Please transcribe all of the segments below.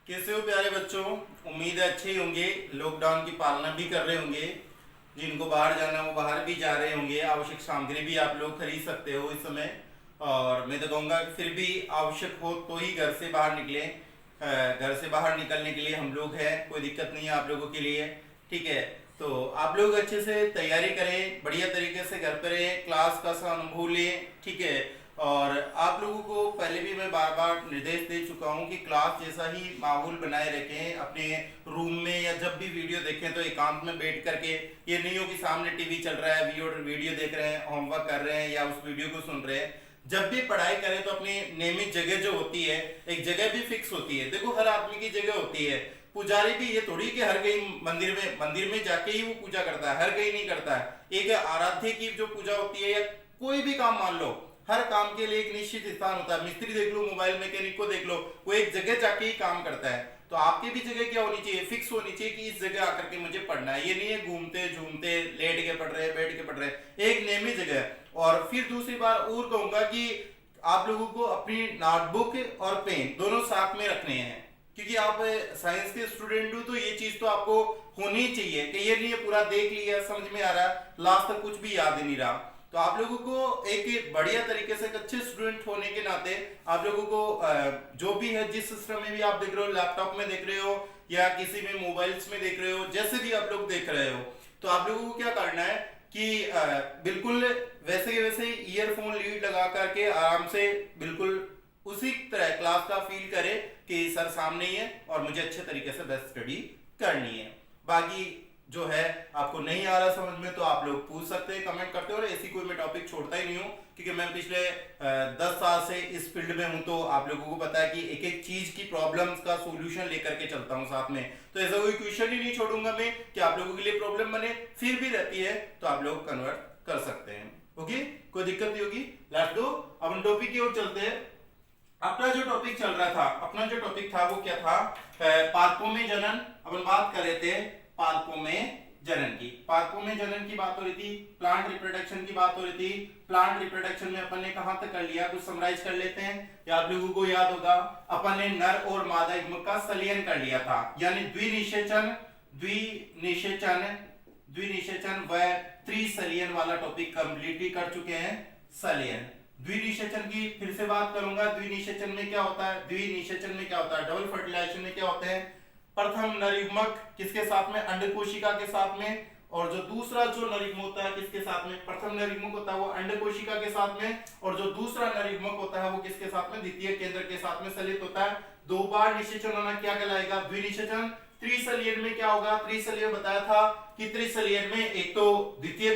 कैसे हो प्यारे बच्चों। उम्मीद है अच्छे ही होंगे। लॉकडाउन की पालना भी कर रहे होंगे। जिनको बाहर जाना वो बाहर भी जा रहे होंगे। आवश्यक सामग्री भी आप लोग खरीद सकते हो इस समय। और मैं तो कहूँगा कि फिर भी आवश्यक हो तो ही घर से बाहर निकले। घर से बाहर निकलने के लिए हम लोग हैं, कोई दिक्कत नहीं है आप लोगों के लिए। ठीक है, तो आप लोग अच्छे से तैयारी करें, बढ़िया तरीके से घर पर रहें, क्लास का सा अनुभव लें। ठीक है, और आप लोगों को पहले भी मैं बार बार निर्देश दे चुका हूँ कि क्लास जैसा ही माहौल बनाए रखें अपने रूम में, या जब भी वीडियो देखें तो एकांत में बैठ करके। ये नहीं हो कि सामने टीवी चल रहा है, वीडियो देख रहे हैं, होमवर्क कर रहे हैं या उस वीडियो को सुन रहे हैं। जब भी पढ़ाई करें तो अपनी नियमित जगह जो होती है, एक जगह भी फिक्स होती है। देखो हर आदमी की जगह होती है। पुजारी भी ये थोड़ी कि हर कहीं मंदिर में जाके ही वो पूजा करता है, हर कहीं नहीं करता है। एक आराध्य की जो पूजा होती है, या कोई भी काम मान लो, हर काम के लिए एक निश्चित स्थान होता है। मिस्त्री देख लो, मोबाइल मैकेनिक को देख लो, वो एक जगह जाके ही काम करता है। तो आपकी भी जगह क्या होनी चाहिए, फिक्स होनी चाहिए कि इस जगह आकर के मुझे पढ़ना है। ये नहीं है घूमते झूमते लेट के पढ़ रहे हैं, बैठ के पढ़ रहे हैं, एक नियमित जगह। और फिर दूसरी बार और कहूंगा कि आप लोगों को अपनी नोटबुक और पेन दोनों साथ में रखने हैं, क्योंकि आप साइंस के स्टूडेंट हो तो ये चीज तो आपको होनी ही चाहिए कि ये नहीं है पूरा देख लिया समझ में आ रहा है, लास्ट तक कुछ भी याद नहीं रहा। तो आप लोगों को एक बढ़िया तरीके से एक अच्छे स्टूडेंट होने के नाते आप लोगों को जो भी है, जिस सिस्टम में भी आप देख रहे हो, लैपटॉप में देख रहे हो या किसी में मोबाइल्स में देख रहे हो, जैसे भी आप लोग देख रहे हो, तो आप लोगों को क्या करना है कि बिल्कुल वैसे के वैसे ईयरफोन लीड लगा करके आराम से बिल्कुल उसी तरह क्लास का फील करे कि सर सामने ही है और मुझे अच्छे तरीके से बेस्ट स्टडी करनी है। बाकी जो है आपको नहीं आ रहा समझ में तो आप लोग पूछ सकते हैं, कमेंट करते हो। और ऐसी कोई मैं टॉपिक छोड़ता ही नहीं हूँ, क्योंकि मैं पिछले 10 साल से इस फील्ड में हूँ, तो आप लोगों को पता है कि एक एक चीज की प्रॉब्लम्स का सॉल्यूशन लेकर के चलता हूँ साथ में। तो ऐसा कोई क्वेश्चन ही नहीं छोड़ूंगा मैं कि आप लोगों के लिए प्रॉब्लम बने। फिर भी रहती है तो आप लोग कन्वर्ट कर सकते हैं। ओके, कोई दिक्कत नहीं होगी। लेट्स गो, अब टॉपिक की ओर चलते हैं। अपना जो टॉपिक चल रहा था, अपना जो टॉपिक था वो क्या था, पादपों में जनन। अपन बात कर रहे थे पादपों में जनन की। पादपों में जनन की बात हो रही थी, प्लांट रिप्रोडक्शन की बात हो रही थी। प्लांट रिप्रोडक्शन में अपन ने कहां तक कर लिया, कुछ समराइज कर लेते हैं। या आप लोगों को याद होगा अपन ने नर और मादा युग्मक का संलयन कर लिया था, यानी द्विनिषेचन द्विनिषेचन व त्रिसंलयन वाला टॉपिक कंप्लीटली कर चुके हैं। संलयन द्विनिषेचन की फिर से बात करूंगा। द्विनिषेचन में क्या होता है, डबल फर्टिलाइजेशन में क्या होते हैं, प्रथम नर युग्मक किसके साथ में, अंड कोशिका के साथ में, और जो दूसरा जो नर युग्मक होता है किसके साथ में, प्रथम नर युग्मक होता है वो अंड कोशिका के साथ में, और जो दूसरा नर युग्मक होता है वो किसके साथ में, द्वितीय केंद्र के साथ में सलित होता है। दो बार निषेचन होना क्या कहलाएगा, द्विनिषेचन। त्रिसंलयन में क्या होगा, त्रिसंलयन बताया था कि त्रिसंलयन में एक तो द्वितीय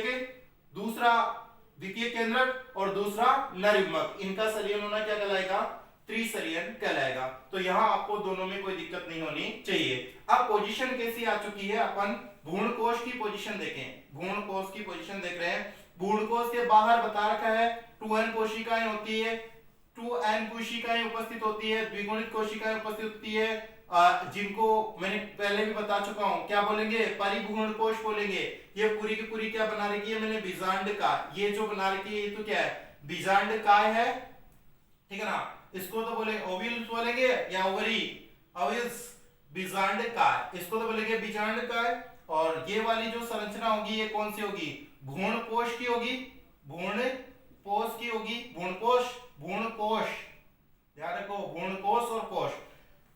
केंद्रक और दूसरा नर युग्मक, इनका संलयन होना क्या कहलाएगा, त्रिसंलयन कहलाएगा। तो यहाँ आपको दोनों में कोई दिक्कत नहीं होनी चाहिए। अब पोजीशन कैसी आ चुकी है, अपन भ्रूणकोश की पोजीशन देखें। भ्रूणकोश की पोजीशन देख रहे हैं। भ्रूणकोश के बाहर बता रखा है 2n कोशिकाएं होती है, 2n कोशिकाएं उपस्थित होती है, द्विगुणित कोशिकाएं उपस्थित होती है, जिनको मैंने पहले भी बता चुका हूं, क्या बोलेंगे, परिभ्रूण कोश बोलेंगे। ये पूरी की पूरी क्या बना रखी है मैंने, बीजांड का। ये जो बना रखी है ये तो क्या है, बीजांड काय है, ठीक है ना। इसको तो बोलेंगे ओव्यूल्स बोलेंगे या ओवरी, ओव्यूल्स, बीजांड काय, इसको तो बोलेंगे बीजांड काय। और ये वाली जो संरचना होगी ये कौन सी होगी, भ्रूणकोश की होगी, भ्रूणकोश की होगी, भ्रूणकोश, ध्यान रखो, भ्रूणकोश और कोश।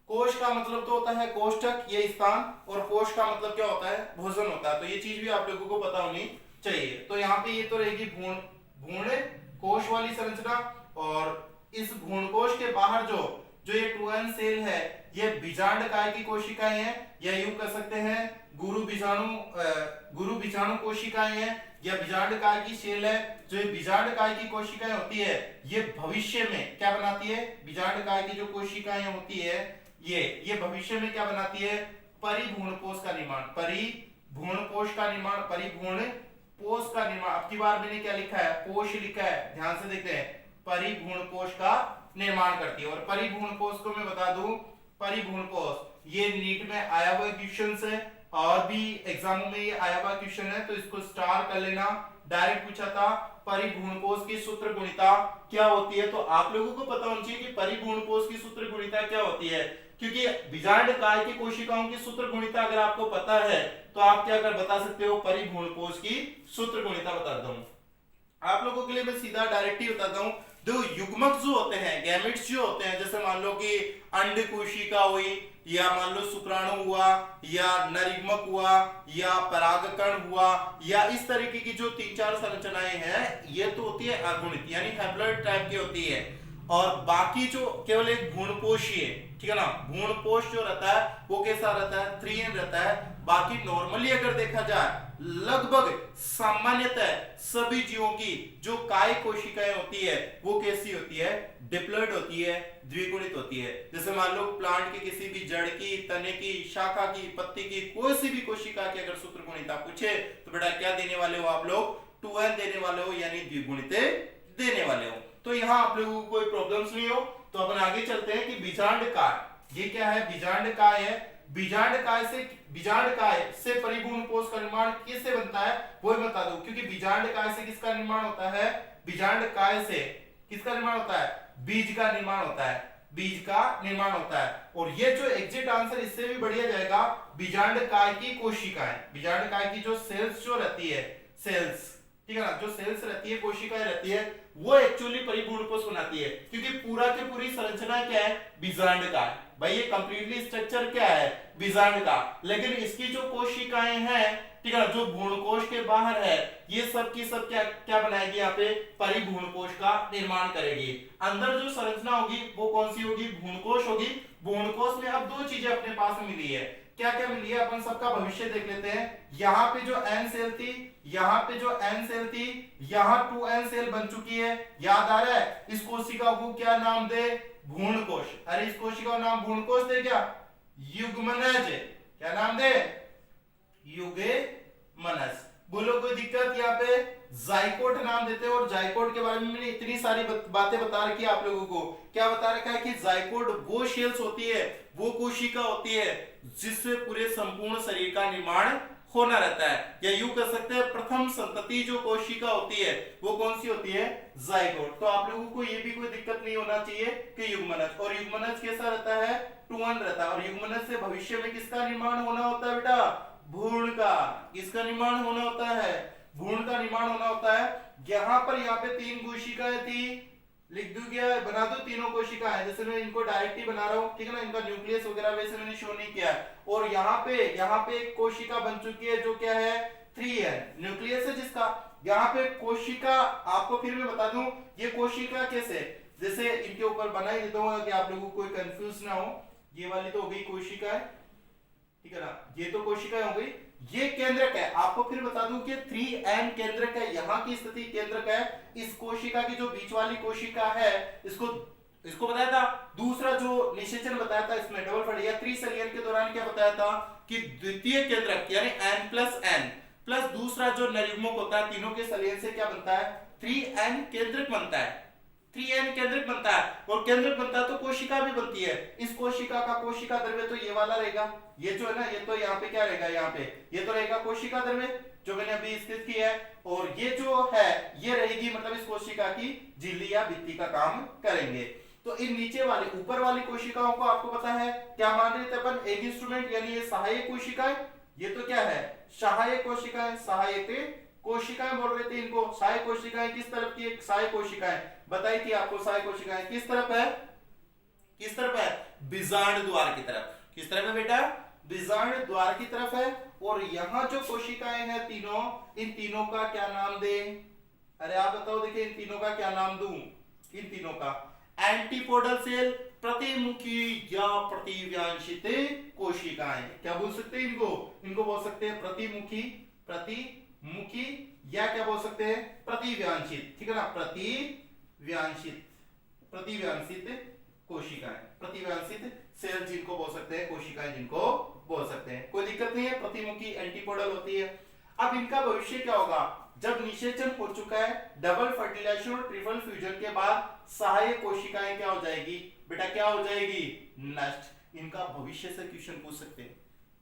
कोश का मतलब तो होता है कोष्ठक, ये स्थान, और कोश का मतलब क्या होता है, भोजन होता है। तो ये चीज भी आप लोगों को पता होनी चाहिए। तो यहाँ पे ये तो रहेगी भ्रूण कोश वाली संरचना। और इस भ्रूणकोश के बाहर जो ये 2n सेल है ये बीजांड काय की कोशिकाएं हैं, या यूं कह सकते हैं गुरु बीजाणु कोशिकाएं हैं, या बीजांड काय की सेल है। जो ये बीजांड काय की कोशिकाएं होती है ये भविष्य में क्या बनाती है, बीजांड काय की जो कोशिकाएं होती है ये भविष्य में क्या बनाती है, परिभ्रूणकोश का निर्माण, परिभ्रूणकोश का निर्माण, परिभ्रूणकोश का निर्माण। अब की बार मैंने क्या लिखा है, कोश लिखा है, ध्यान से देखते हैं, परिभ्रूणकोश का निर्माण करती है। और परिभ्रूणकोश को मैं बता दूं, परिभ्रूणकोश ये नीट में आया हुआ क्वेश्चन है, और भी एग्जामों में ये आया हुआ क्वेश्चन है, तो इसको स्टार कर लेना। डायरेक्ट पूछा था परिभ्रूणकोश की सूत्र गुणिता क्या होती है, तो आप लोगों को पता होना चाहिए कि परिभ्रूणकोश की सूत्र गुणिता क्या होती है। क्योंकि बीजांड काय की कोशिकाओं की सूत्र गुणिता अगर आपको पता है तो आप क्या कर बता सकते हो, परिभ्रूणकोश की सूत्र गुणिता बताता हूं आप लोगों के लिए। मैं सीधा डायरेक्ट ही बताता हूं। दो युग्मक जो होते हैं, गैमेट्स जो होते हैं, जैसे मान लो कि अंड कोशिका हुई, या मान लो शुक्राणु हुआ, या नरयुग्मक हुआ, या परागकण हुआ, या इस तरीके की जो 3-4 संरचनाएं हैं, ये तो होती है अगुणित यानी हैप्लॉइड टाइप की होती है। और बाकी जो केवल एक भ्रूणकोशीय, ठीक है ना, भ्रूणकोश जो रहता है वो कैसा रहता है, 3n रहता है। बाकी नॉर्मली अगर देखा जाए लगभग सामान्यतः सभी जीवों की जो काय कोशिकाएं होती है वो कैसी होती है, डिप्लॉइड होती है, द्विगुणित होती है। जैसे मान लो प्लांट की किसी भी जड़ की, तने की, शाखा की, पत्ती की कोई सी भी कोशिका की अगर सूत्र गुणिता पूछे तो बेटा क्या देने वाले हो आप लोग, 2n देने वाले हो, यानी द्विगुणित देने वाले हो। तो यहाँ आप लोगों को कोई प्रॉब्लम्स नहीं हो। तो अपन आगे चलते हैं कि बीजांड काय, ये क्या है, बीजांड काय है। बीजांड काय से परिभ्रूणकोश का निर्माण किससे बनता है वो बता दो, क्योंकि बीजांड काय से किसका निर्माण होता है, बीजांड काय से किसका निर्माण होता है, बीज का निर्माण होता है, बीज का निर्माण होता है। और ये जो एग्जैक्ट आंसर इससे भी बढ़िया जाएगा, बीजांड काय की कोशिकाएं, बीजांड काय की जो सेल्स जो रहती है, सेल्स, ठीक है ना, जो सेल्स रहती है, कोशिकाएं रहती है, वो एक्चुअली परिभ्रूणकोश बनाती है, क्योंकि पूरा की पूरी संरचना क्या है, बीजांड का है। भाई ये कंप्लीटली स्ट्रक्चर क्या है, बीजांड का। लेकिन इसकी जो कोशिकाएं हैं, ठीक है ना, जो भ्रूणकोश के बाहर है, ये सब की सब क्या क्या बनाएगी, यहाँ पे परिभ्रूणकोश का निर्माण करेगी। अंदर जो संरचना होगी वो कौन सी होगी, भ्रूणकोश होगी। भ्रूणकोश में अब दो चीजें अपने पास मिली है, क्या क्या मिली है, अपन सबका भविष्य देख लेते हैं। यहाँ पे जो एन सेल थी, यहाँ पे जो एन सेल थी, यहाँ 2n सेल बन चुकी है, याद आ रहा है। इस कोशिका को क्या नाम दे, भ्रूणकोश। अरे इस कोशिका का नाम भ्रूणकोश दे क्या, युग्मनज, क्या नाम दे, युग्मनज। बोलो कोई दिक्कत, यहाँ पे जाइकोट नाम देते हैं। और जाइकोट के बारे में मैंने इतनी सारी बातें बता रखी है आप लोगों को। क्या बता रखा है कि जाइकोट वो शेल्स होती है, वो कोशिका होती है जिससे पूरे संपूर्ण शरीर का निर्माण होना रहता है, या यूं कह सकते हैं प्रथम संतति जो कोशिका होती है वो कौन सी होती है, जाइगोट। तो आप लोगों को ये भी कोई दिक्कत नहीं होना चाहिए कि युग्मनज, और युग्मनज कैसा रहता है, 2n रहता है। और युग्मनज से भविष्य में किसका निर्माण होना होता है बेटा, भ्रूण का। किसका निर्माण होना होता है, भ्रूण का निर्माण होना होता है। यहाँ पे 3 कोशिकाएं थी, लिख दूं क्या, बना दो तीनों कोशिकाएं, जैसे मैं इनको डायरेक्ट ही बना रहा हूं, ठीक है ना, इनका न्यूक्लियस वगैरह वैसे मैंने शो नहीं किया है। और यहाँ पे एक कोशिका बन चुकी है जो क्या है, 3n न्यूक्लियस है जिसका। यहाँ पे कोशिका, आपको फिर मैं बता दूं ये कोशिका कैसे, जैसे इनके ऊपर बना ही देता हूं कि आप लोगों को कोई कंफ्यूज ना हो। ये वाली तो हो गई कोशिका है, ठीक है ना, ये तो कोशिका हो गई। ये केंद्रक है, आपको फिर बता दूं कि 3n केंद्रक है, यहाँ की स्थिति केंद्रक है। इस कोशिका की जो बीच वाली कोशिका है, इसको बताया था, दूसरा जो निषेचन बताया था इसमें डबल फट या त्रिसलियन के दौरान क्या बताया था कि द्वितीय केंद्रक यानी n+n प्लस दूसरा जो नरयुग्मक होता है, तीनों के सलियन से क्या बनता है, 3n केंद्रक बनता है, 3n केंद्रक बनता है। और केंद्रक बनता है तो कोशिका भी बनती है। इस कोशिका का कोशिका द्रव्य तो ये वाला रहेगा, ये जो है ना, ये तो यहाँ पे क्या रहेगा, यहाँ पे ये तो रहेगा कोशिका द्रव्य जो मैंने अभी स्थित की है। और ये जो है ये रहेगी मतलब इस कोशिका की झिल्ली या भित्ति का काम करेंगे। तो इन नीचे वाली ऊपर वाली कोशिकाओं को आपको पता है क्या मान रहे थे अपन, एक इंस्ट्रूमेंट, यानी ये सहायक कोशिकाएं, ये तो क्या है, सहायक कोशिकाएं, सहायक कोशिकाएं बोल रहे थे इनको। सहायक कोशिकाएं किस तरफ की, एक सहायक कोशिकाएं बताई थी आपको, सहायक कोशिकाएं किस तरफ है, किस तरफ है, बीजांड द्वार की तरफ। किस तरफ है बेटा, बीजांड द्वार की तरफ है। और यहां जो कोशिकाएं हैं तीनों, इन तीनों का क्या नाम दे, अरे आप बताओ, देखिए इन तीनों का क्या नाम दूं, इन तीनों का एंटीपोडल सेल, प्रतिमुखी या प्रतिव्यांशित कोशिकाएं। क्या बोल सकते हैं इनको बोल सकते हैं प्रतिमुखी, प्रतिमुखी, या क्या बोल सकते हैं, प्रतिव्यांशित, ठीक है ना, प्रतिव्यांशित कोशिकाएं, प्रतिव्यांशित सेल जिनको बोल सकते हैं, कोशिकाएं जिनको बोल सकते हैं, कोई दिक्कत नहीं है, प्रतिमुखी एंटीपोडल होती है। अब इनका भविष्य क्या होगा, जब निषेचन हो चुका है, डबल फर्टिलाइजेशन और ट्रिपल फ्यूजन के बाद सहायक कोशिकाएं क्या हो जाएगी बेटा, क्या हो जाएगी, नष्ट। इनका भविष्य से क्वेश्चन पूछ सकते हैं।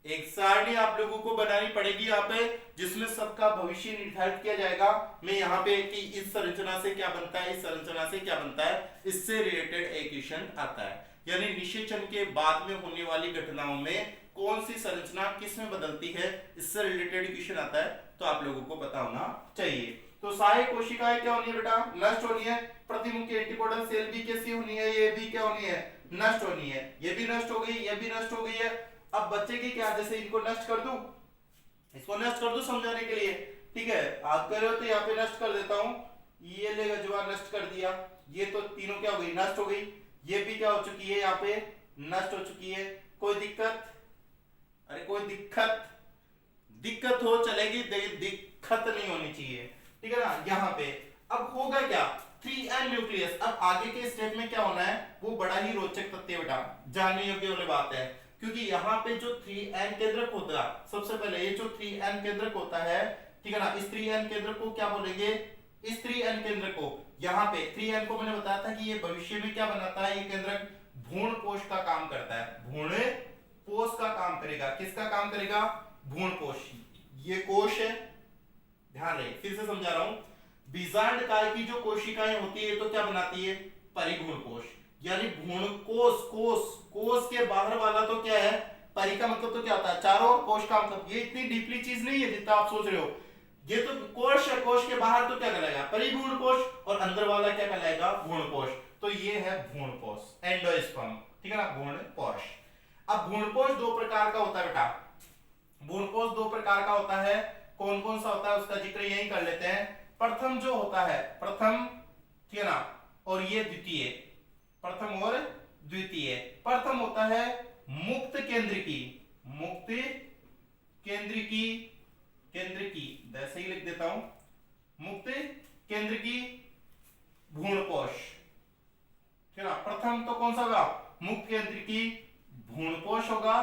एक सारणी आप लोगों को बनानी पड़ेगी यहाँ पे, जिसमें सबका भविष्य निर्धारित किया जाएगा। मैं यहाँ पे कि इस संरचना से क्या बनता है, इस संरचना से क्या बनता है, इससे रिलेटेड एक क्वेश्चन आता है। यानी निषेचन के बाद में होने वाली घटनाओं में कौन सी संरचना किस में बदलती है, इससे रिलेटेड क्वेश्चन आता है, तो आप लोगों को पता होना चाहिए। तो सहायक कोशिकाएं क्या होनी है बेटा, नष्ट होनी है। प्रतिमुखी एंटीकोडल सेल भी कैसी होनी है, ये भी क्या होनी है, नष्ट होनी है। ये भी नष्ट हो गई, ये भी नष्ट हो गई है। अब बच्चे की क्या, जैसे इनको नष्ट कर दूं, इसको नष्ट कर दूं समझाने के लिए, ठीक है, आप कह रहे हो तो यहाँ पे नष्ट कर देता हूं। ये लेगा जवाब, नष्ट कर दिया। ये तो तीनों क्या हो गई, नष्ट हो गई। ये भी क्या हो चुकी है, यहाँ पे नष्ट हो चुकी है। कोई दिक्कत, अरे कोई दिक्कत, दिक्कत हो चलेगी, दिक्कत नहीं होनी चाहिए, ठीक है ना। यहाँ पे अब होगा क्या, 3n न्यूक्लियस। अब आगे के स्टेप में क्या होना है, वो बड़ा ही रोचक तथ्य बेटा, जानने योग्य वाली बात है। क्योंकि यहाँ पे जो 3n केंद्रक होता है, सबसे पहले ये जो 3n केंद्रक होता है, ठीक है ना, इस 3n केंद्रक को क्या बोलेंगे, इस 3n केंद्रक को, यहाँ पे 3n को मैंने बताया था कि ये भविष्य में क्या बनाता है, ये केंद्रक भ्रूण कोश का काम करता है, भ्रूण कोश का काम करेगा। किसका काम करेगा, भ्रूण कोश। ये कोश है, ध्यान रहे, फिर से समझा रहा हूं। बीजांड काय की जो कोशिकाएं होती है तो क्या बनाती है, परिभ्रूण कोश, यानी भ्रूण कोश, कोश के बाहर वाला तो क्या है, परि का मतलब तो क्या होता है, चारों ओर, कोश का मतलब, ये इतनी डीपली चीज नहीं है जितना आप सोच रहे हो। ये तो कोश है, कोश के बाहर तो क्या कहलाएगा, परिभ्रूण कोश, और अंदर वाला क्या कहलाएगा, भ्रूण कोश। तो ये है भ्रूण कोश, एंडोस्पर्म, ठीक है ना, भ्रूण कोश। अब भ्रूण कोश दो प्रकार का होता है बेटा, भ्रूण कोश दो प्रकार का होता है। कौन कौन सा होता है उसका जिक्र यही कर लेते हैं। प्रथम जो होता है, प्रथम, ठीक है ना, और ये द्वितीय, प्रथम और द्वितीय। प्रथम होता है मुक्त केंद्रिकी, मुक्त केंद्रिकी, केंद्रिकी वैसे ही लिख देता हूं, मुक्त केंद्रिकी भ्रूण कोश, ठीक है ना। प्रथम तो कौन सा होगा, मुक्त केंद्रिकी भ्रूण कोश होगा,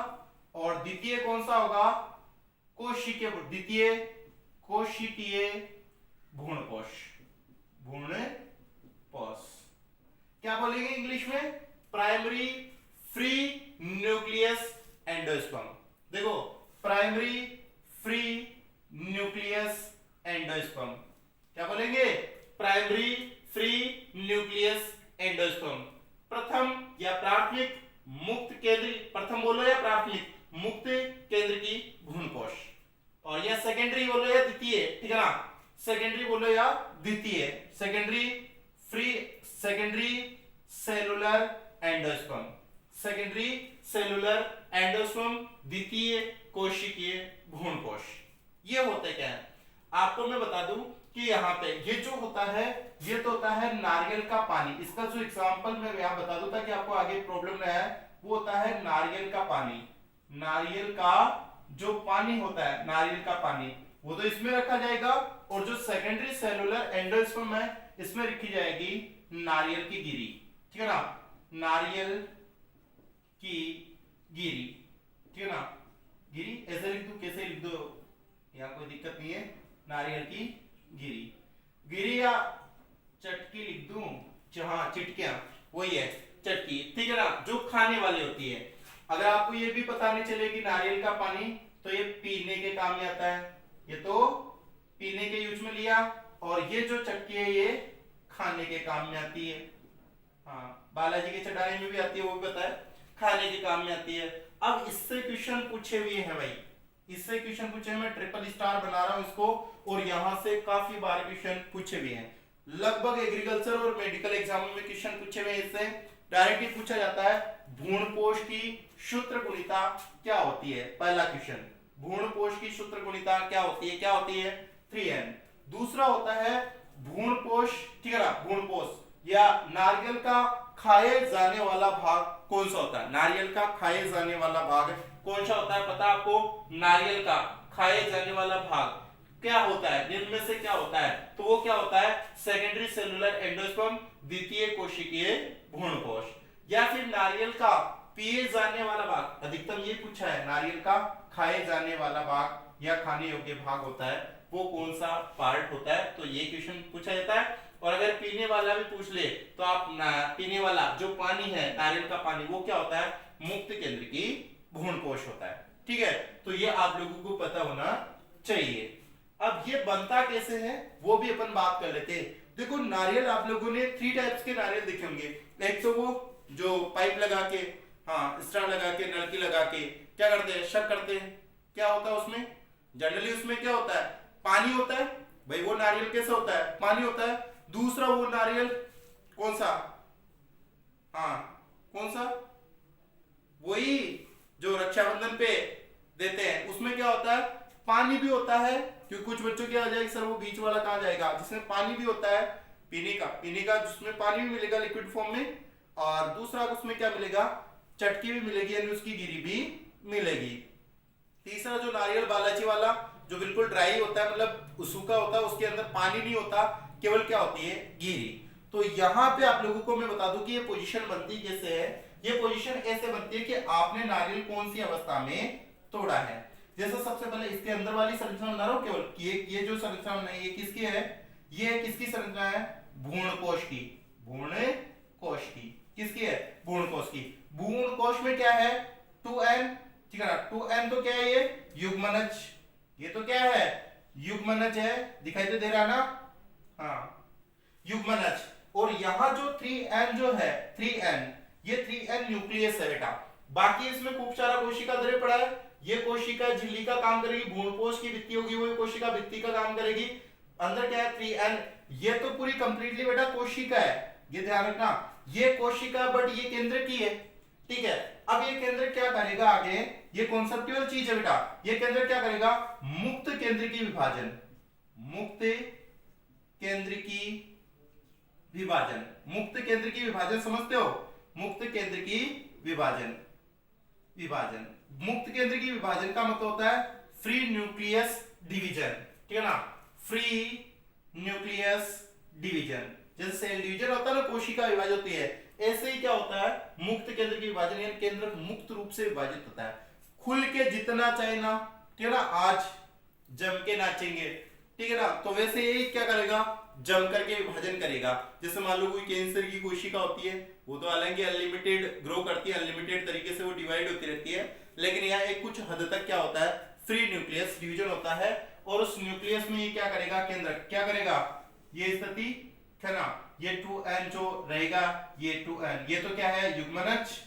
और द्वितीय कौन सा होगा, कोशिकीय, द्वितीय कोशिकीय भ्रूण कोश, भ्रूण कोश। क्या बोलेंगे इंग्लिश में, प्राइमरी फ्री न्यूक्लियस एंडोस्पर्म। देखो, प्राइमरी फ्री न्यूक्लियस एंडोस्पर्म, क्या बोलेंगे, प्राइमरी फ्री न्यूक्लियस एंडोस्पर्म। प्रथम या प्राथमिक मुक्त केंद्र, प्रथम बोलो या प्राथमिक, मुक्त केंद्र की भ्रूण कोश, और या सेकेंडरी बोलो या द्वितीय, ठीक है ना, सेकेंडरी बोलो या द्वितीय, secondary free, secondary cellular endosperm, secondary cellular endosperm, द्वितीय कोशिकीय भ्रूण कोश। ये होते क्या है, आपको मैं बता दूं कि यहाँ पे ये जो होता है, ये तो होता है नारियल का पानी। इसका जो एग्जांपल मैं यहाँ बता दूं ताकि आपको आगे प्रॉब्लम ना आए, वो होता है नारियल का पानी। नारियल का जो पानी होता है, नारियल का पानी, वो तो इसमें रखा जाएगा, और जो सेकेंडरी सेलुलर एंडोस्पर्म है, इसमें रखी जाएगी नारियल की गिरी, ठीक है ना, नारियल की गिरी, ठीक है ना, गिरी ऐसे लिख दो, कैसे लिख दो, यहाँ कोई दिक्कत नहीं है, नारियल की गिरी, गिरी या चटकी लिख दूं, जहां चिटकियां, वही है चटकी, ठीक है ना, जो खाने वाली होती है। अगर आपको ये भी पता नहीं चलेगी नारियल का पानी, तो ये पीने के काम में आता है, ये तो पीने के यूज में लिया, और ये जो चटकी है ये खाने के काम में आती है। हाँ, बालाजी के चटाई में भी आती है, वो भी पता है, खाने के काम में आती है। अब इससे क्वेश्चन पूछे हुए हैं भाई, इससे क्वेश्चन पूछे, मैं ट्रिपल स्टार बना रहा हूं इसको, और यहां से काफी बार क्वेश्चन पूछे हुए हैं, लगभग एग्रीकल्चर और मेडिकल एग्जाम में क्वेश्चन पूछे हुए हैं। इससे डायरेक्टली पूछा जाता है भ्रूण कोश की सूत्र गुणिता क्या होती है। पहला क्वेश्चन, भ्रूण कोश की सूत्र गुणिता क्या होती है, क्या होती है, 3n। दूसरा होता है भ्रूण कोश, ठीक है ना, भ्रूण कोश या नारियल का खाए जाने वाला भाग कौन सा होता है, नारियल का खाए जाने वाला भाग कौन सा होता है, पता आपको, नारियल का खाए जाने वाला भाग क्या होता है, निम्न में से क्या होता है, तो वो क्या होता है, सेकेंडरी सेलुलर एंडोस्पर्म, द्वितीय कोशिकीय भ्रूण कोश। या फिर नारियल का पिए जाने वाला भाग, अधिकतम ये पूछा है, नारियल का खाए जाने वाला भाग या खाने योग्य भाग होता है, वो कौन सा पार्ट होता है, तो ये क्वेश्चन पूछा जाता है। और अगर पीने वाला भी पूछ ले तो आप पीने वाला जो पानी है, नारियल का पानी, वो क्या होता है, मुक्त केंद्र की भ्रूण कोश होता है, ठीक है। तो ये आप लोगों को पता होना चाहिए। अब ये बनता कैसे है वो भी अपन बात कर लेते हैं। देखो, नारियल आप लोगों ने 3 टाइप्स के नारियल देखे होंगे, एक तो वो जो पाइप लगा के, हाँ स्ट्रा लगा के, नलकी लगा के क्या करते हैं, शक करते हैं। क्या होता है उसमें, जनरली उसमें क्या होता है, पानी होता है। भाई वो नारियल कैसा होता है, पानी होता है। दूसरा वो नारियल कौन सा, हाँ कौन सा, वही जो रक्षाबंधन पे देते हैं, उसमें क्या होता है, पानी भी होता है। क्योंकि कुछ बच्चों क्या आ जाएगा सर वो बीच वाला कहाँ जाएगा, जिसमें पानी भी होता है, पीने का जिसमें पानी भी मिलेगा लिक्विड फॉर्म में, और दूसरा उसमें क्या मिलेगा, चटकी भी मिलेगी, यानी उसकी गिरी भी मिलेगी। तीसरा जो नारियल बालाजी वाला जो बिल्कुल ड्राई होता है, मतलब सूखा होता है, उसके अंदर पानी नहीं होता, केवल क्या होती है, गिरी। तो यहाँ पे आप लोगों को मैं बता दूं कि ये पोजीशन बनती कैसे है। ये पोजीशन ऐसे बनती है कि आपने नारियल कौन सी अवस्था में तोड़ा है। जैसे सबसे पहले इसके अंदर वाली संरचना बना रहा हूं, केवल ये जो संरचना बनाई ये किसकी है, ये किसकी संरचना है, भ्रूण कोश की। भ्रूण कोश की किसकी है, भ्रूण कोश की। भ्रूण कोश में क्या है, 2n, ठीक है ना। 2n तो क्या है, ये युग्मनज, ये तो क्या है, युग्मनज है, दिखाई तो दे रहा ना, हाँ युग्मनज। और यहां जो 3n जो है, 3n, ये 3n न्यूक्लियस है बेटा। बाकी इसमें खूब सारा कोशिका द्रव्य पड़ा है। ये कोशिका झिल्ली का काम करेगी, भ्रूणपोष की भित्ति होगी, वो कोशिका भित्ति का काम करेगी। अंदर क्या है, 3n। ये तो पूरी कंप्लीटली बेटा कोशिका है, ये ध्यान रखना, ये कोशिका बट ये केंद्र की है, ठीक है। अब ये केंद्र क्या करेगा आगे, ये कॉन्सेप्चुअल चीज है बेटा। ये केंद्र क्या करेगा, मुक्त केंद्र की विभाजन, मुक्त केंद्र की विभाजन, मुक्त केंद्र की विभाजन समझते हो, मुक्त केंद्र की विभाजन, विभाजन, मुक्त केंद्र की विभाजन का मतलब होता है फ्री न्यूक्लियस डिवीजन, ठीक है ना, फ्री न्यूक्लियस डिवीजन। जैसे सेल डिवीजन होता है ना, कोशिका विभाजन होती है, ऐसे ही क्या होता है, मुक्त केंद्र की विभाजन, यानी केंद्र मुक्त रूप से विभाजित होता है। खुल के जितना चाहे ना, ठीक है ना, आज जम के नाचेंगे, ठीक है ना, तो वैसे ये क्या करेगा, जम करके विभाजन करेगा। जैसे मान लो कोई कैंसर की कोशिका होती है, वो तो हालांकि अनलिमिटेड ग्रो करती है, अनलिमिटेड तरीके से वो डिवाइड होती रहती है, लेकिन यहाँ एक कुछ हद तक क्या होता है, फ्री न्यूक्लियस डिवीजन होता है। और उस न्यूक्लियस में ये क्या करेगा, केंद्र क्या करेगा, ये स्थिति है ना, ये 2n जो रहेगा, ये 2n, ये तो क्या है, युग्मनज,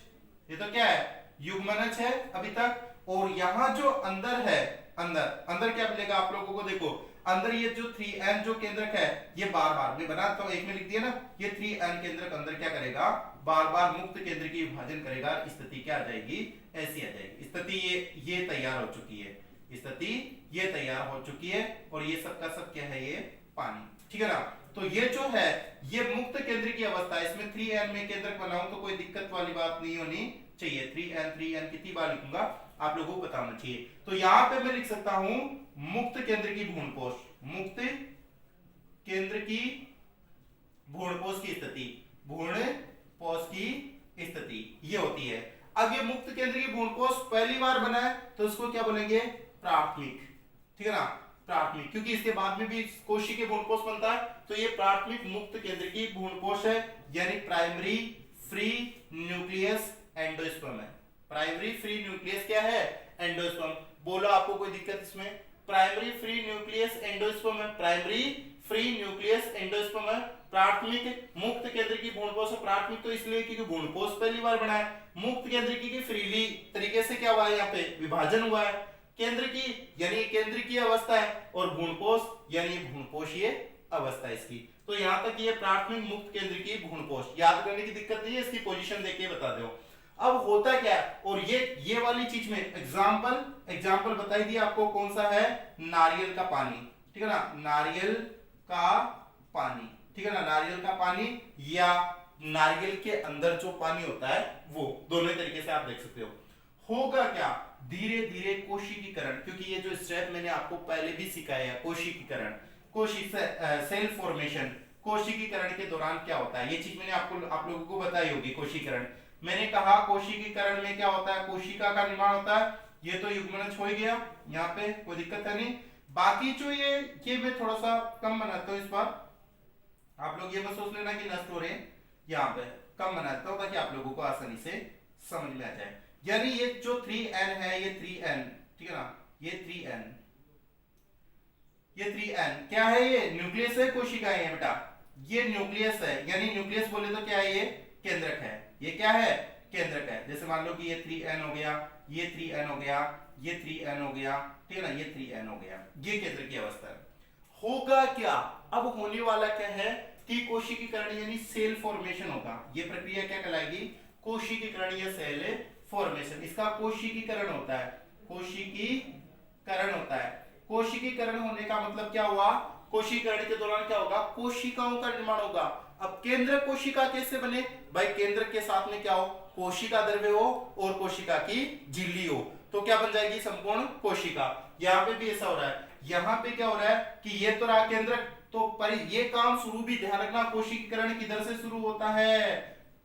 ये तो क्या है, युग्मनज है अभी तक। और यहाँ जो अंदर है, अंदर अंदर क्या मिलेगा आप लोगों को, देखो अंदर ये जो 3n जो केंद्रक है, ये बार बार मैं बना तो एक में लिख दिया ना, ये 3n केंद्रक अंदर क्या करेगा, बार बार मुक्त केंद्र की विभाजन करेगा। स्थिति क्या आ जाएगी, ऐसी आ जाएगी स्थिति। ये तैयार हो चुकी है स्थिति, ये तैयार हो चुकी है। और ये सब का सब क्या है, ये पानी, ठीक है ना। तो ये जो है ये मुक्त केंद्र की अवस्था है। इसमें 3n में केंद्रक बनाऊं तो कोई दिक्कत वाली बात नहीं होनी चाहिए। 3n कितनी बार लिखूंगा आप लोगों को बताना चाहिए। तो यहां पे मैं लिख सकता हूं मुक्त केंद्र की भ्रूणपोष, मुक्त केंद्र की भ्रूणपोष की स्थिति, भ्रूणपोष की स्थिति ये होती है। अब ये मुक्त केंद्र की भ्रूणपोष पहली बार बना है तो इसको क्या बोलेंगे, प्राथमिक, ठीक है ना, प्राथमिक, क्योंकि इसके बाद में भी कोशिकीय भ्रूणपोष बनता है। तो ये प्राथमिक मुक्त केंद्र की भ्रूणपोष है, यानी प्राइमरी फ्री न्यूक्लियस एंडोस्पर्म है। प्राइमरी फ्री न्यूक्लियस क्या है, एंडोस्पर्म। बोलो आपको कोई दिक्कत इसमें, प्राइमरी फ्री न्यूक्लियस एंडोस्पर्म है, प्राइमरी फ्री न्यूक्लियस एंडोस्पर्म है। प्राथमिक मुक्त केंद्र की भ्रूणपोष, प्राथमिक तो इसलिए क्योंकि भ्रूणपोष पहली बार बना है। मुक्त केंद्र की फ्रीली तरीके से क्या हुआ है, यहाँ पे विभाजन हुआ है। केंद्र की यानी केंद्र की अवस्था है, और भ्रूणपोष यानी भ्रूणपोषीय अवस्था है इसकी। तो यहां तक ये प्राथमिक मुक्त केंद्र की भ्रूणपोष, याद करने की दिक्कत नहीं है, इसकी पोजीशन देके बता दो। अब होता क्या है, और ये वाली चीज में एग्जांपल बताई दी आपको, कौन सा है, नारियल का पानी, ठीक है ना, नारियल का पानी, ठीक है ना, नारियल का पानी या नारियल के अंदर जो पानी होता है वो, दोनों तरीके से आप देख सकते हो। होगा क्या, धीरे धीरे कोशिकीकरण, क्योंकि ये जो स्टेप मैंने आपको पहले भी सिखाया है, कोशिकीकरण, सेल फॉर्मेशन, कोशिकीकरण के दौरान क्या होता है, ये चीज मैंने आप लोगों को बताई होगी। कोशिकीकरण मैंने कहा, कोशिकीकरण में क्या होता है, कोशिका का निर्माण होता है। ये तो युग्मनज हो ही गया, यहाँ पे कोई दिक्कत है नहीं। बाकी जो ये मैं थोड़ा सा कम बनाता हूँ इस बार, आप लोग ये मत सोच लेना कि नष्ट हो रहे हैं, यहाँ पे कम बनाता हूँ ताकि आप लोगों को आसानी से समझ में आ जाए। यानी ये जो 3n है, ये 3n, ठीक है ना, ये 3n, ये 3n क्या है, ये न्यूक्लियस है, कोशिका है बेटा, ये न्यूक्लियस है, यानी न्यूक्लियस बोले तो क्या है, ये केंद्रक है। ये क्या है, केंद्रक है। जैसे मान लो कि ये 3n हो गया, ये 3n हो गया, ये 3n हो गया, ठीक है ना, ये 3n हो गया, ये केंद्र की अवस्था है। होगा क्या, अब होने वाला क्या है कि कोशिकीकरण यानी सेल फॉर्मेशन होगा। ये प्रक्रिया क्या कहलाएगी, कोशिकीकरण या सेल फॉर्मेशन। इसका कोशिकीकरण होता है, कोशिकीकरण होता है। कोशिकीकरण होने का मतलब क्या हुआ, कोशिकीकरण के दौरान क्या होगा, कोशिकाओं का निर्माण होगा। अब केंद्र कोशिका कैसे बने भाई, केंद्र के साथ में क्या हो, कोशिका द्रव्य हो और कोशिका की झिल्ली हो, तो क्या बन जाएगी, संपूर्ण कोशिका। यहाँ पे भी ऐसा हो रहा है, यहाँ पे क्या हो रहा है कि ये तो रहा केंद्र, तो ये काम शुरू भी ध्यान रखना, कोशिकीकरण किधर से शुरू होता है,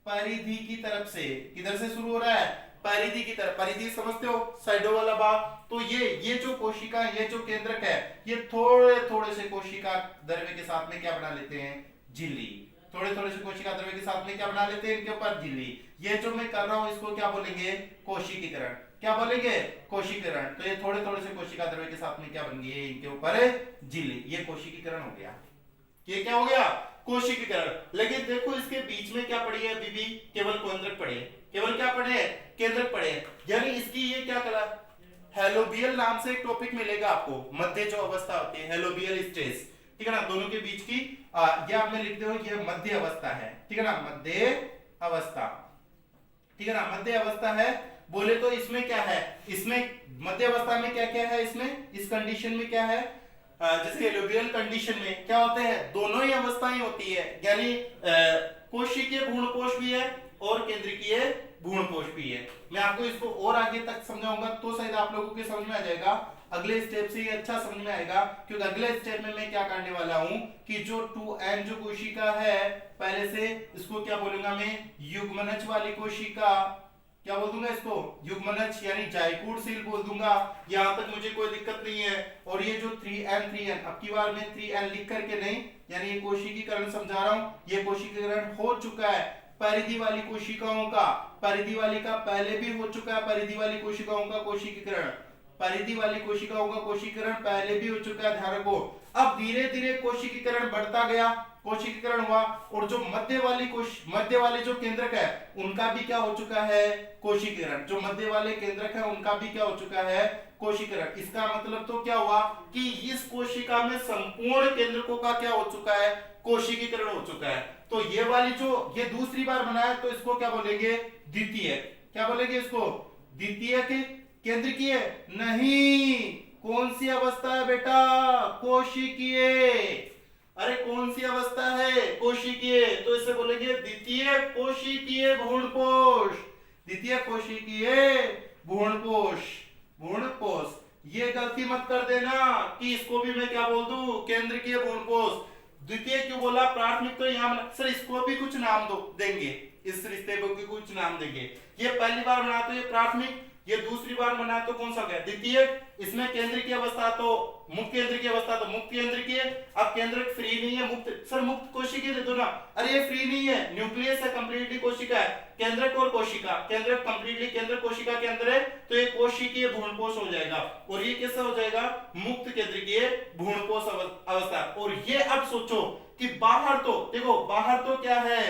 परिधि की तरफ से। किधर से शुरू हो रहा है, परिधि की तरफ। परिधि समझते हो, साइडों वाला भाग। तो ये जो कोशिका, ये जो केंद्रक है, ये थोड़े थोड़े से कोशिका द्रव्य के साथ में क्या बना लेते हैं, झिल्ली। थोड़े थोड़े से कोशिका द्रव्य के साथ में क्या बना लेते हैं, इनके ऊपर झिल्ली। ये जो मैं कर रहा हूं इसको क्या बोलेंगे, कोशिकीकरण। क्या बोलेंगे, कोशिकीकरण। तो ये थोड़े थोड़े से कोशिका द्रव्य के साथ में क्या बन गई है, इनके ऊपर झिल्ली। ये कोशिकीकरण हो गया। ये क्या हो गया, कोशिकीकरण। लेकिन देखो इसके बीच में क्या पड़ी है, अभी भी केवल केंद्रक पड़े हैं। केवल क्या पड़े हैं, केंद्रक पड़े हैं। यानी इसकी ये क्या करा, हेलोबियल नाम से एक टॉपिक मिलेगा आपको, मध्य जो अवस्था होती है, हेलोबियल स्टेज, ठीक है ना, दोनों के बीच की ये आप में लिखते हो, ये मध्य अवस्था है, ठीक है ना, मध्य अवस्था, ठीक है ना, मध्य अवस्था है। बोले तो इसमें क्या है, इसमें मध्य अवस्था में क्या क्या है, इसमें इस कंडीशन में क्या है, जैसे हेलोबियल कंडीशन में क्या होते हैं, दोनों ही अवस्थाएं होती है। यानी कोशिकीय भ्रूणपोष भी है और केंद्रकीय भ्रूणपोष भी है। मैं आपको इसको और आगे तक समझाऊंगा तो शायद आप लोगों के समझ में आ जाएगा। अगले स्टेप से ये अच्छा समझ में आएगा, क्योंकि अगले स्टेप में मैं क्या करने वाला हूं कि जो 2n जो कोशिका है, पहले से इसको क्या बोलूंगा मैं, युग्मनज वाली कोशिका। क्या बोल दूंगा इसको, युग्मनज यानी जाइगोट बोल दूंगा। यहां तक मुझे कोई दिक्कत नहीं है। और ये जो 3n अब की बार मैं 3n लिख करके नहीं, यानी ये कोशिकीकरण समझा रहा हूं, ये कोशिकीकरण हो चुका है परिधि वाली कोशिकाओं का। परिधि वाली का पहले भी हो चुका है, परिधि वाली कोशिकाओं का कोशिकीकरण, परिधि वाली कोशिकाओं का कोशिकीकरण पहले भी हो चुका है, ध्यान रखो। अब धीरे धीरे कोशिकीकरण बढ़ता गया, कोशिकीकरण हुआ, और जो मध्य वाले जो केंद्रक है उनका भी क्या हो चुका है, कोशिकीकरण। जो मध्य वाले केंद्रक है उनका भी क्या हो चुका है, कोशिकीकरण। इसका मतलब तो क्या हुआ कि इस कोशिका में संपूर्ण केंद्रकों का क्या हो चुका है, कोशिकीकरण हो चुका है। तो ये वाली जो ये दूसरी बार बना है, तो इसको क्या बोलेंगे, द्वितीय। क्या बोलेंगे इसको, द्वितीय के केंद्रकीय नहीं। कौन सी अवस्था है बेटा, कोशिकीय। अरे कौन सी अवस्था है, कोशिकीय। तो इसे बोलेंगे द्वितीय कोशिकीय भ्रूणपोष, द्वितीय कोशिकीय भ्रूणपोष, भ्रूणपोष। ये गलती मत कर देना कि इसको भी मैं क्या बोल दूं, केंद्रकीय भ्रूणपोष। द्वितीय क्यों बोला, प्राथमिक तो यहां सर इसको भी कुछ नाम दो देंगे, इस रिश्ते को भी कुछ नाम देंगे। ये पहली बार बना तो ये प्राथमिक, ये दूसरी बार बना तो कौन सा गया, द्वितीय। इसमें केंद्र की अवस्था तो मुक्त केंद्र की अवस्था तो मुक्त केंद्र की है। अब केंद्र फ्री नहीं है, मुक्त। सर मुक्त कोशिका दे दो ना, अरे ये फ्री नहीं है, न्यूक्लियस है, कंप्लीटली कोशिका है। केंद्रक और कोशिका, केंद्रक कंप्लीटली केंद्र कोशिका के अंदर है, तो ये कोशिकीय भ्रूणपोष हो जाएगा। और ये कैसा हो जाएगा, मुक्त केंद्रकीय भ्रूणपोष अवस्था। और ये अब सोचो कि बाहर तो देखो, बाहर तो क्या है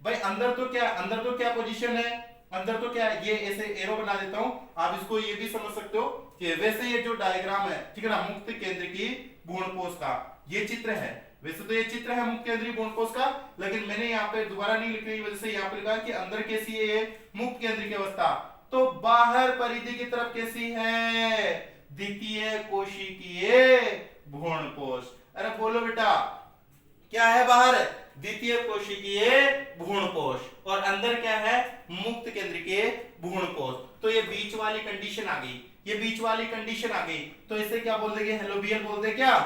भाई, अंदर तो क्या, अंदर तो क्या पोजीशन है, अंदर तो क्या है, ये ऐसे एरो बना देता हूं, आप इसको ये भी समझ सकते हो कि वैसे ये जो डायग्राम है, ठीक है ना, मुक्त केंद्र की भ्रूणपोष का ये चित्र है। वैसे तो ये चित्र है मुक्त केंद्रीय भ्रूणपोष का, लेकिन मैंने यहाँ पे दोबारा नहीं लिखने की वजह से यहाँ पे लिखा कि अंदर कैसी है ये मुक्त केंद्र की अवस्था, तो बाहर परिधि की तरफ कैसी है, द्वितीय कोशिकीय भ्रूणपोष। अरे बोलो बेटा क्या है बाहर, द्वितीय कोशिकीय भ्रूणकोश, और अंदर क्या है, मुक्त केंद्रकीय भ्रूणकोश। तो ये बीच वाली कंडीशन आ गई, ये बीच वाली कंडीशन आ गई, तो इसे क्या बोल देंगे, हेलोबियल बोल दे, क्या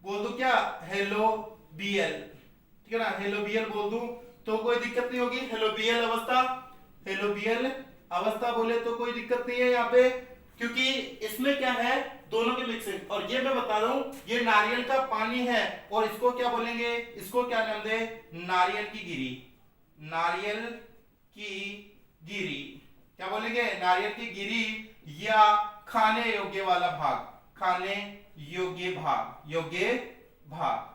बोल दू, क्या हेलोबियल, ठीक है ना, हेलोबियल बोल दूं तो कोई दिक्कत नहीं होगी। हेलोबियल अवस्था, हेलोबियल अवस्था बोले तो कोई दिक्कत नहीं है यहाँ पे, क्योंकि इसमें क्या है, दोनों के मिक्सिंग। और ये मैं बता दूं, ये नारियल का पानी है, और इसको क्या बोलेंगे, इसको क्या नाम दे, नारियल की गिरी, नारियल की गिरी। क्या बोलेंगे, नारियल की गिरी या खाने योग्य वाला भाग, खाने योग्य भाग, योग्य भाग,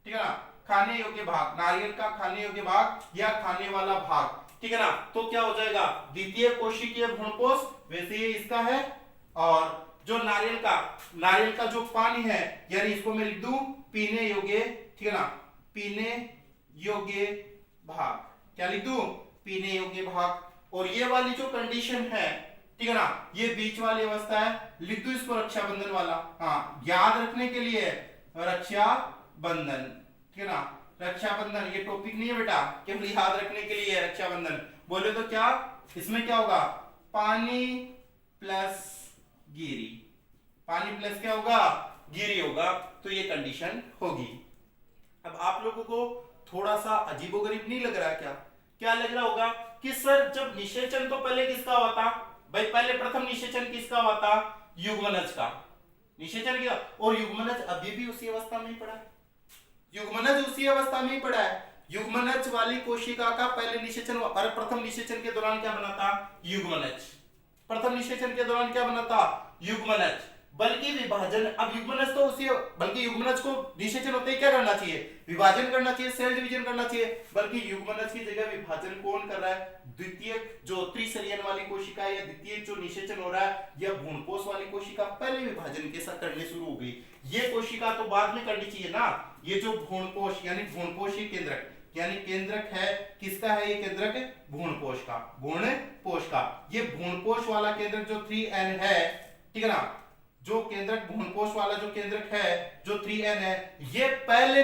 ठीक है ना, खाने योग्य भाग, नारियल का खाने योग्य भाग या खाने वाला भाग, ठीक है ना। तो क्या हो जाएगा, द्वितीय कोशिकीय भ्रूणपोष वैसे ही इसका है। और जो नारियल का जो पानी है, यानी इसको मैं लिख दूं पीने योग्य, ठीक है ना, पीने योग्य भाग, क्या लिख दूं, पीने योग्य भाग। और ये वाली जो कंडीशन है, ठीक है ना, ये बीच वाली अवस्था है, लिख दो इसको रक्षाबंधन वाला। हाँ, याद रखने के लिए रक्षाबंधन, ठीक है ना, रक्षाबंधन ये टॉपिक नहीं है बेटा, केवल याद रखने के लिए रक्षाबंधन। बोले तो क्या, इसमें क्या होगा, पानी प्लस गिरी, पानी प्लस क्या होगा, गिरी होगा। तो ये कंडीशन होगी। अब आप लोगों को थोड़ा सा अजीबोगरीब नहीं लग रहा क्या, क्या लग रहा होगा कि सर जब निषेचन तो पहले किसका हुआ था भाई, पहले प्रथम निषेचन किसका हुआ था, युग्मनज का निषेचन किया, और युग्मनज अभी भी उसी अवस्था में ही पड़ा है, युग्मनज उसी अवस्था में ही पड़ा है। युग्मनज वाली कोशिका का पहले निषेचन और प्रथम निषेचन के दौरान क्या बना था, युग्मनज। प्रथम निषेचन के दौरान क्या बना था, युग्मनज। बल्कि विभाजन, अब युग्मनज तो उसी, बल्कि युग्मनज को निषेचन होते ही क्या करना चाहिए, विभाजन करना चाहिए, सेल डिवीजन करना चाहिए। बल्कि युग्मनज की जगह विभाजन कौन कर रहा है, द्वितीयक जो त्रिसलियन वाली कोशिका है, या द्वितीयक जो निषेचन हो रहा है, या भ्रूणपोष वाली कोशिका पहले विभाजन के साथ करने शुरू हो गई। ये कोशिका तो बाद में करनी चाहिए ना। ये जो भ्रूणपोष यानी भ्रूणपोषी केंद्रक, यानी केंद्रक है किसका है, ये केंद्रक भ्रूणपोष का, भ्रूणपोष का। ये भ्रूणपोष वाला केंद्रक जो 3N है, ठीक है ना, जो केंद्रक भ्रूणपोष वाला जो केंद्रक है जो 3N है, ये पहले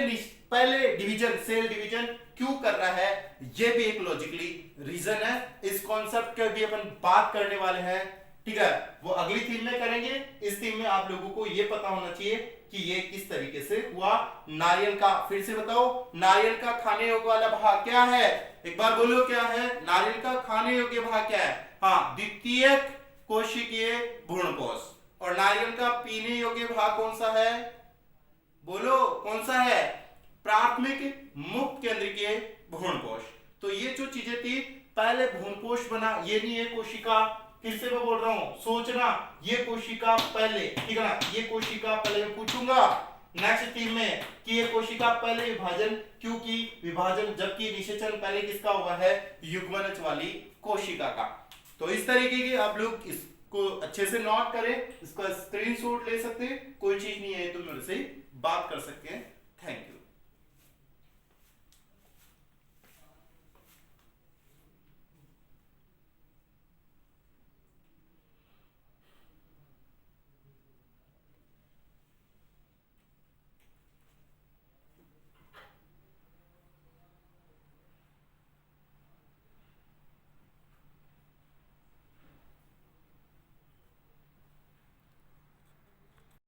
डिवीजन, सेल डिवीजन क्यों कर रहा है, ये भी एक लॉजिकली रीजन है। इस कॉन्सेप्ट के भी अपन बात करने वाले हैं, ठीक है, वो अगली थीम में करेंगे। इस थीम में आप लोगों को ये पता होना चाहिए कि ये किस तरीके से हुआ। नारियल का, फिर से बताओ, नारियल का खाने योग्य वाला भाग क्या है, एक बार बोलो क्या है, नारियल का खाने योग्य भाग क्या है, हाँ, द्वितीयक कोशिकीय भ्रूणपोष। और नारियल का पीने योग्य भाग कौन सा है, बोलो कौन सा है, प्राथमिक मुक्त केंद्रीय भ्रूणपोष। तो ये जो चीजें थी, पहले भ्रूणपोष बना, ये नहीं है कोशिका, फिर से मैं बोल रहा हूं, सोचना ये कोशिका पहले, ठीक है ना, ये कोशिका पहले पूछूंगा नेक्स्ट थीम में कि ये कोशिका पहले विभाजन क्यों की, विभाजन जबकि निषेचन पहले किसका हुआ है, युग्मनज वाली कोशिका का। तो इस तरीके की आप लोग इसको अच्छे से नोट करें, इसका स्क्रीनशॉट ले सकते हैं, कोई चीज नहीं है तो मेरे से बात कर सकते हैं। Thank you.